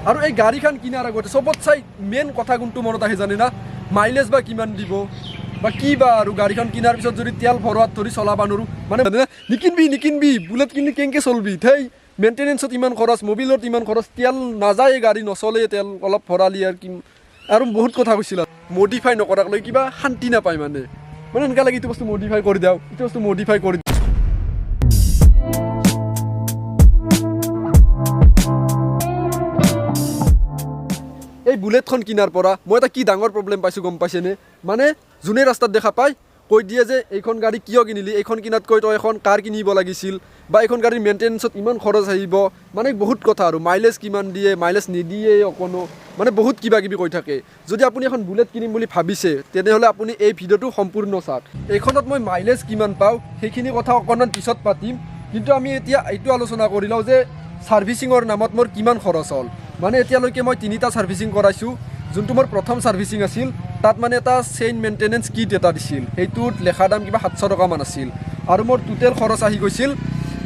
আৰু এই গাড়ীখন কিনাৰ আগতে চবত চাই মেইন কথা কোনটো মনত আহে জানি না মাইলেজ বা কিমান দিব বা কি বা আৰু গাড়ীখন কিনাৰ পিছত যদি তেল ভৰোৱাত ধৰি চলাব নোৱাৰোঁ মানে নিকিনবি বুলেট কিনি কেনেকৈ চলবি সেই মেইনটেনেন্সত ইমান খৰচ মোবিলত ইমান খৰচ তেল নাযায় গাড়ী নচলে তেল অলপ ভৰালি আৰু বহুত কথা কৈছিল মডিফাই নকৰাকৈ কিবা শান্তি নাপায় মানে এনেকুৱা লাগে এইটো বস্তু মডিফাই কৰি দিওঁ এইটো বস্তু মডিফাই কৰি এই বুলেটখন কিনাৰ পৰা মই এটা কি ডাঙৰ প্ৰব্লেম পাইছোঁ গম পাইছেনে মানে যোনে ৰাস্তাত দেখা পায় কৈ দিয়ে যে এইখন গাড়ী কিয় কিনিলি এইখন কিনাতকৈ তই এখন কাৰ কিনিব লাগিছিল বা এইখন গাড়ীৰ মেইনটেনেন্সত ইমান খৰচ আহিব মানে বহুত কথা আৰু মাইলেজ কিমান দিয়ে মাইলেজ নিদিয়ে অকণো মানে বহুত কিবা কিবি কৈ থাকে যদি আপুনি এখন বুলেট কিনিম বুলি ভাবিছে তেনেহ'লে আপুনি এই ভিডিঅ'টো সম্পূৰ্ণ চাওক এইখনত মই মাইলেজ কিমান পাওঁ সেইখিনি কথা অকণমান পিছত পাতিম কিন্তু আমি এতিয়া এইটো আলোচনা কৰি লওঁ যে ছাৰ্ভিচিঙৰ নামত মোৰ কিমান খৰচ হ'ল মানে এতিয়ালৈকে মই 3টা ছাৰ্ভিচিং কৰাইছোঁ যোনটো মোৰ প্ৰথম ছাৰ্ভিচিং আছিল তাত মানে এটা চেইন মেইনটেনেন্স কিট এটা দিছিল সেইটোত লেখা দাম কিবা 700 টকামান আছিল আৰু মোৰ টোটেল খৰচ আহি গৈছিল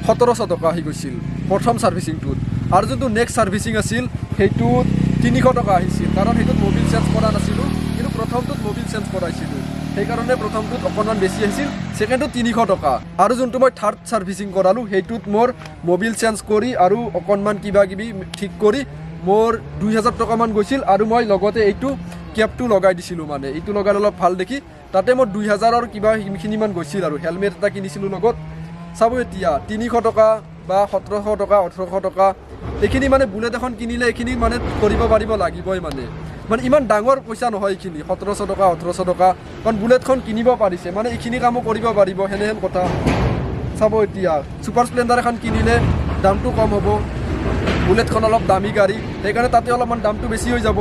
1700 টকা আহি গৈছিল প্ৰথম ছাৰ্ভিচিংটোত আৰু যোনটো নেক্সট ছাৰ্ভিচিং আছিল সেইটোত 300 টকা আহিছিল কাৰণ সেইটোত মোবিল চেঞ্জ কৰা নাছিলোঁ কিন্তু প্ৰথমটোত মোবিল চেঞ্জ কৰাইছিলোঁ সেইকাৰণে প্ৰথমটোত অকণমান বেছি আহিছিল ছেকেণ্ডটোত 300 টকা আৰু যোনটো মই থাৰ্ড ছাৰ্ভিচিং কৰালোঁ সেইটোত মোৰ মোবিল চেঞ্জ কৰি আৰু অকণমান কিবা কিবি ঠিক কৰি মোৰ 2000 টকামান গৈছিল আৰু মই লগতে এইটো কেপটো লগাই দিছিলোঁ মানে এইটো লগাই অলপ ভাল দেখি তাতে মোৰ 2000ৰ কিবা সিমানখিনিমান গৈছিল আৰু হেলমেট এটা কিনিছিলোঁ লগত চাব এতিয়া 300 টকা বা 1700 টকা 1800 টকা এইখিনি মানে বুলেট এখন কিনিলে এইখিনি মানে কৰিব পাৰিব লাগিবই মানে ইমান ডাঙৰ পইচা নহয় এইখিনি 1700 টকা 1800 টকা কাৰণ বুলেটখন কিনিব পাৰিছে মানে এইখিনি কামো কৰিব পাৰিব সেনেহেন কথা চাব এতিয়া ছুপাৰ স্প্লেণ্ডাৰ এখন কিনিলে দামটো কম হ'ব বুলেটখন অলপ দামী গাড়ী সেইকাৰণে তাতে অলপমান দামটো বেছি হৈ যাব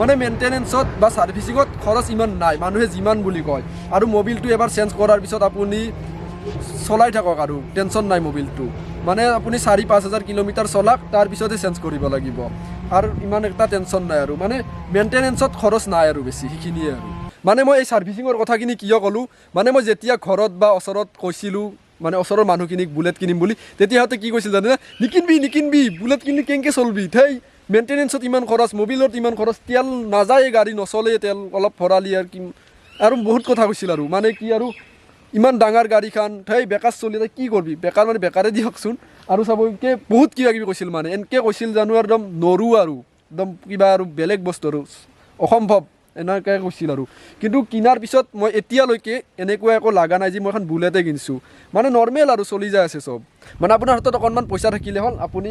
মানে মেইনটেনেন্সত বা ছাৰ্ভিচিঙত খৰচ ইমান নাই মানুহে যিমান বুলি কয় আৰু মোবিলটো এবাৰ চেঞ্জ কৰাৰ পিছত আপুনি চলাই থাকক আৰু টেনশ্যন নাই মোবিলটো মানে আপুনি 4-5 কিলোমিটাৰ চলাক তাৰপিছতে চেঞ্জ কৰিব লাগিব আৰু ইমান এটা টেনশ্যন নাই আৰু মানে মেইনটেনেন্সত খৰচ নাই আৰু বেছি সেইখিনিয়ে আৰু মানে মই এই ছাৰ্ভিচিঙৰ কথাখিনি কিয় ক'লোঁ মানে মই যেতিয়া ঘৰত বা ওচৰত কৈছিলোঁ মানে ওচৰৰ মানুহখিনিক বুলেট কিনিম বুলি তেতিয়াহঁতে কি কৈছিল জানে নিকিনবি বুলেট কিনি কেনেকৈ চলবি সেই মেইনটেনেন্সত ইমান খৰচ মোবিলত ইমান খৰচ তেল নাযায় গাড়ী নচলে তেল অলপ ভৰালি আৰু বহুত কথা কৈছিল আৰু মানে কি আৰু ইমান ডাঙৰ গাড়ীখন সেই বেকাৰ চলি কি কৰবি বেকাৰ মানে বেকাৰে দিয়কচোন আৰু চাবকৈ বহুত কিবা কিবি কৈছিল মানে এনেকৈ কৈছিল জানো আৰু একদম নৰোঁ আৰু একদম কিবা আৰু বেলেগ বস্তু আৰু অসম্ভৱ এনেকৈ কৈছিল আৰু কিন্তু কিনাৰ পিছত মই এতিয়ালৈকে এনেকুৱা একো লগা নাই যে মই এখন বুলেটে কিনিছোঁ মানে নৰ্মেল আৰু চলি যায় আছে চব মানে আপোনাৰ হাতত অকণমান পইচা থাকিলে হ'ল আপুনি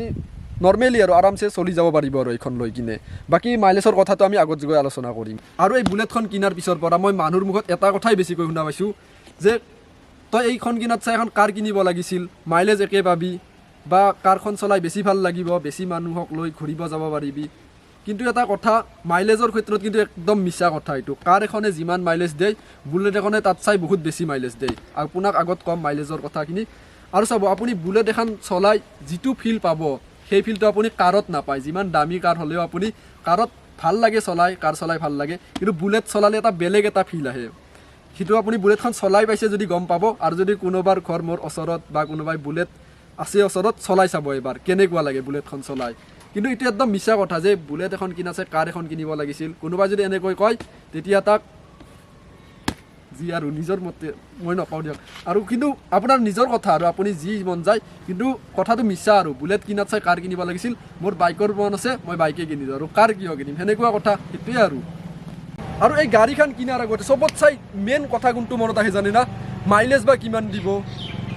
নৰ্মেলি আৰু আৰামছে চলি যাব পাৰিব আৰু এইখন লৈ কিনে বাকী মাইলেজৰ কথাটো আমি আগত গৈ আলোচনা কৰিম আৰু এই বুলেটখন কিনাৰ পিছৰ পৰা মই মানুহৰ মুখত এটা কথাই বেছিকৈ শুনা পাইছোঁ যে তই এইখন কিনাত চাই এখন কাৰ কিনিব লাগিছিল মাইলেজ একে পাবি বা কাৰখন চলাই বেছি ভাল লাগিব বেছি মানুহক লৈ ঘূৰিব যাব পাৰিবি কিন্তু এটা কথা মাইলেজৰ ক্ষেত্ৰত কিন্তু একদম মিছা কথা এইটো কাৰ এখনে যিমান মাইলেজ দিয়ে বুলেট এখনে তাত চাই বহুত বেছি মাইলেজ দিয়ে আপোনাক আগত কম মাইলেজৰ কথাখিনি আৰু চাব আপুনি বুলেট এখন চলাই যিটো ফিল পাব সেই ফিলটো আপুনি কাৰত নাপায় যিমান দামী কাৰ হ'লেও আপুনি কাৰত ভাল লাগে চলাই কাৰ চলাই ভাল লাগে কিন্তু বুলেট চলালে এটা বেলেগ এটা ফিল আহে সেইটো আপুনি বুলেটখন চলাই পাইছে যদি গম পাব আৰু যদি কোনোবাৰ ঘৰ মোৰ ওচৰত বা কোনোবাই বুলেট আছে ওচৰত চলাই চাব এবাৰ কেনেকুৱা লাগে বুলেটখন চলাই কিন্তু এইটো একদম মিছা কথা যে বুলেট এখন কিনাছে কাৰ এখন কিনিব লাগিছিল কোনোবাই যদি এনেকৈ কয় তেতিয়া তাক যি আৰু নিজৰ মতে মই নকওঁ দিয়ক আৰু কিন্তু আপোনাৰ নিজৰ কথা আৰু আপুনি যি মন যায় কিন্তু কথাটো মিছা আৰু বুলেট কিনাত চাই কাৰ কিনিব লাগিছিল মোৰ বাইকৰ মন আছে মই বাইকে কিনিলোঁ আৰু কাৰ কিয় কিনিম সেনেকুৱা কথা সেইটোৱে আৰু এই গাড়ীখন কিনাৰ আগতে চবত চাই মেইন কথা কোনটো মনত আহে জানি না মাইলেজ বা কিমান দিব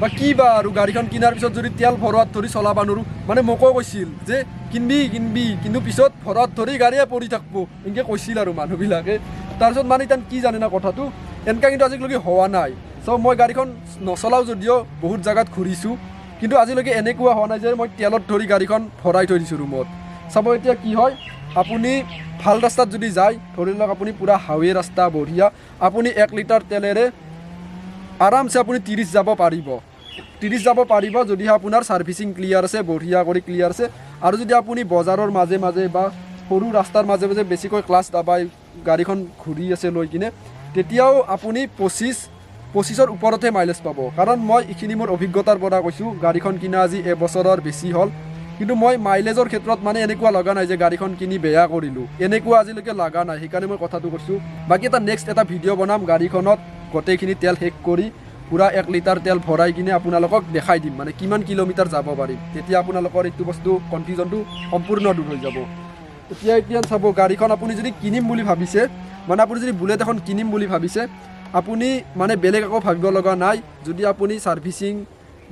বা কি বা আৰু গাড়ীখন কিনাৰ পিছত যদি তেল ভৰোৱাত ধৰি চলাব নোৱাৰোঁ মানে মোকো কৈছিল যে কিনবি কিন্তু পিছত ভৰোৱাত ধৰি গাড়ীয়ে পৰি থাকিব এনেকৈ কৈছিল আৰু মানুহবিলাকে তাৰপিছত মানে এতিয়া কি জানে না কথাটো এনেকৈ কিন্তু আজিলৈকে হোৱা নাই চ' মই গাড়ীখন নচলাওঁ যদিও বহুত জেগাত ঘূৰিছোঁ কিন্তু আজিলৈকে এনেকুৱা হোৱা নাই যে মই তেলত ধৰি গাড়ীখন ভৰাই থৈ দিছোঁ ৰুমত চাব এতিয়া কি হয় আপুনি ভাল ৰাস্তাত যদি যায় ধৰি লওক আপুনি পূৰা হাইৱে ৰাস্তা বঢ়িয়া আপুনি 1 লিটাৰ তেলেৰে আৰামছে আপুনি 30 যাব পাৰিব যদিহে আপোনাৰ ছাৰ্ভিচিং ক্লিয়াৰ আছে বঢ়িয়া কৰি ক্লিয়াৰ আছে আৰু যদি আপুনি বজাৰৰ মাজে মাজে বা সৰু ৰাস্তাৰ মাজে মাজে বেছিকৈ ক্লাছ দাবাই গাড়ীখন ঘূৰি আছে লৈ কিনে তেতিয়াও আপুনি 25ৰ ওপৰতহে মাইলেজ পাব কাৰণ মই এইখিনি মোৰ অভিজ্ঞতাৰ পৰা কৈছোঁ গাড়ীখন কিনা আজি এবছৰৰ বেছি হ'ল কিন্তু মই মাইলেজৰ ক্ষেত্ৰত মানে এনেকুৱা লগা নাই যে গাড়ীখন কিনি বেয়া কৰিলোঁ, এনেকুৱা আজিলৈকে লগা নাই, সেইকাৰণে মই কথাটো কৈছোঁ। বাকী নেক্সট এটা ভিডিঅ' বনাম গাড়ীখনত গোটেইখিনি তেল শেষ কৰি পুৰা 1 লিটাৰ তেল ভৰাই কিনে আপোনালোকক দেখাই দিম মানে কিমান কিলোমিটাৰ যাব পাৰিম। তেতিয়া আপোনালোকৰ এইটো বস্তু কনফিউজনটো সম্পূৰ্ণ দূৰ হৈ যাব। এতিয়া চাব, গাড়ীখন আপুনি যদি কিনিম বুলি ভাবিছে, মানে আপুনি যদি বুলেট এখন কিনিম বুলি ভাবিছে, আপুনি মানে বেলেগ একো ভাবিব লগা নাই। যদি আপুনি ছাৰ্ভিচিং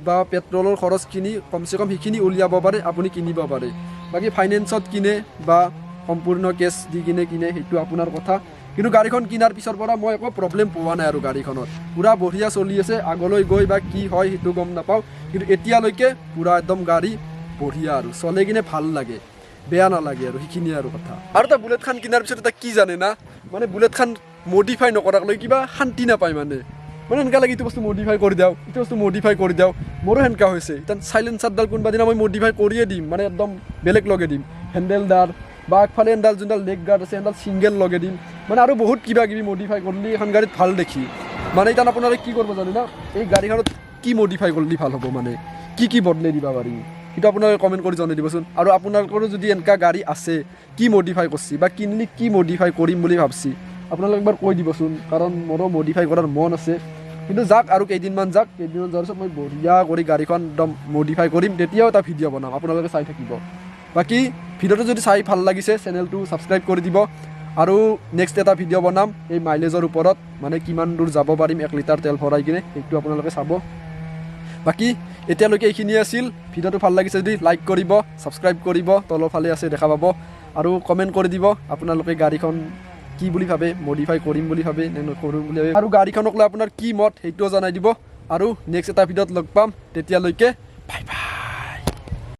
বা পেট্ৰলৰ খৰচখিনি কমচে কম সেইখিনি উলিয়াব পাৰে, আপুনি কিনিব পাৰে। বাকী ফাইনেন্সত কিনে বা সম্পূৰ্ণ কেছ দি কিনে সেইটো আপোনাৰ কথা। কিন্তু গাড়ীখন কিনাৰ পিছৰ পৰা মই একো প্ৰব্লেম পোৱা নাই আৰু গাড়ীখনত পুৰা বঢ়িয়া চলি আছে। আগলৈ গৈ বা কি হয় সেইটো গম নাপাওঁ, কিন্তু এতিয়ালৈকে পুৰা একদম গাড়ী বঢ়িয়া আৰু চলে কিনে ভাল লাগে, বেয়া নালাগে আৰু সেইখিনিয়ে আৰু কথা। আৰু বুলেটখন কিনাৰ পিছত কি জানে না, মানে বুলেটখন মডিফাই নকৰাকৈ কিবা শান্তি নাপায় মানে এনেকুৱা লাগে এইটো বস্তু মডিফাই কৰি দিওঁ, এইটো বস্তু মডিফাই কৰি দিওঁ। মোৰো সেনেকুৱা হৈছে। এতিয়া চাইলেঞ্চাৰডাল কোনোবা দিনা মই মডিফাই কৰিয়ে দিম, মানে একদম বেলেগ লগাই দিম। হেণ্ডেলডাল বা আগফালে এডাল যোনডাল লেগ গাৰ্ড আছে এডাল ছিংগেল লগাই দিম, মানে আৰু বহুত কিবা কিবি মডিফাই কৰিলে এখন গাড়ীত ভাল দেখি। মানে এতিয়া আপোনালোকে কি কৰিব জানে না, এই গাড়ীখনত কি মডিফাই কৰিলে ভাল হ'ব, মানে কি বদলাই দিব পাৰি, সেইটো আপোনালোকে কমেণ্ট কৰি জনাই দিবচোন। আৰু আপোনালোকৰো যদি এনেকুৱা গাড়ী আছে, কি মডিফাই কৰিছে বা কিনিলে কি মডিফাই কৰিম বুলি ভাবছি, আপোনালোকে একবাৰ কৈ দিবচোন। কাৰণ মোৰো মডিফাই কৰাৰ মন আছে, কিন্তু যাক আৰু কেইদিনমান যোৱাৰ পিছত মই বঢ়িয়া কৰি গাড়ীখন একদম মডিফাই কৰিম, তেতিয়াও এটা ভিডিঅ' বনাম, আপোনালোকে চাই থাকিব। বাকী ভিডিঅ'টো যদি চাই ভাল লাগিছে চেনেলটো ছাবস্ক্ৰাইব কৰি দিব। আৰু নেক্সট এটা ভিডিঅ' বনাম এই মাইলেজৰ ওপৰত, মানে কিমান দূৰ যাব পাৰিম 1 লিটাৰ তেল ভৰাই কিনে, সেইটো আপোনালোকে চাব। বাকী এতিয়ালৈকে এইখিনিয়ে আছিল। ভিডিঅ'টো ভাল লাগিছে যদি লাইক কৰিব, ছাবস্ক্ৰাইব কৰিব, তলৰ ফালে আছে দেখা পাব, আৰু কমেণ্ট কৰি দিব আপোনালোকে গাড়ীখন কি বুলি ভাবে, মডিফাই কৰিম বুলি ভাবে নে নকৰোঁ বুলি ভাবে, আৰু গাড়ীখনক লৈ আপোনাৰ কি মত সেইটোও জনাই দিব। আৰু নেক্সট এটা ভিডিঅ'ত লগ পাম, তেতিয়ালৈকে বাই বাই।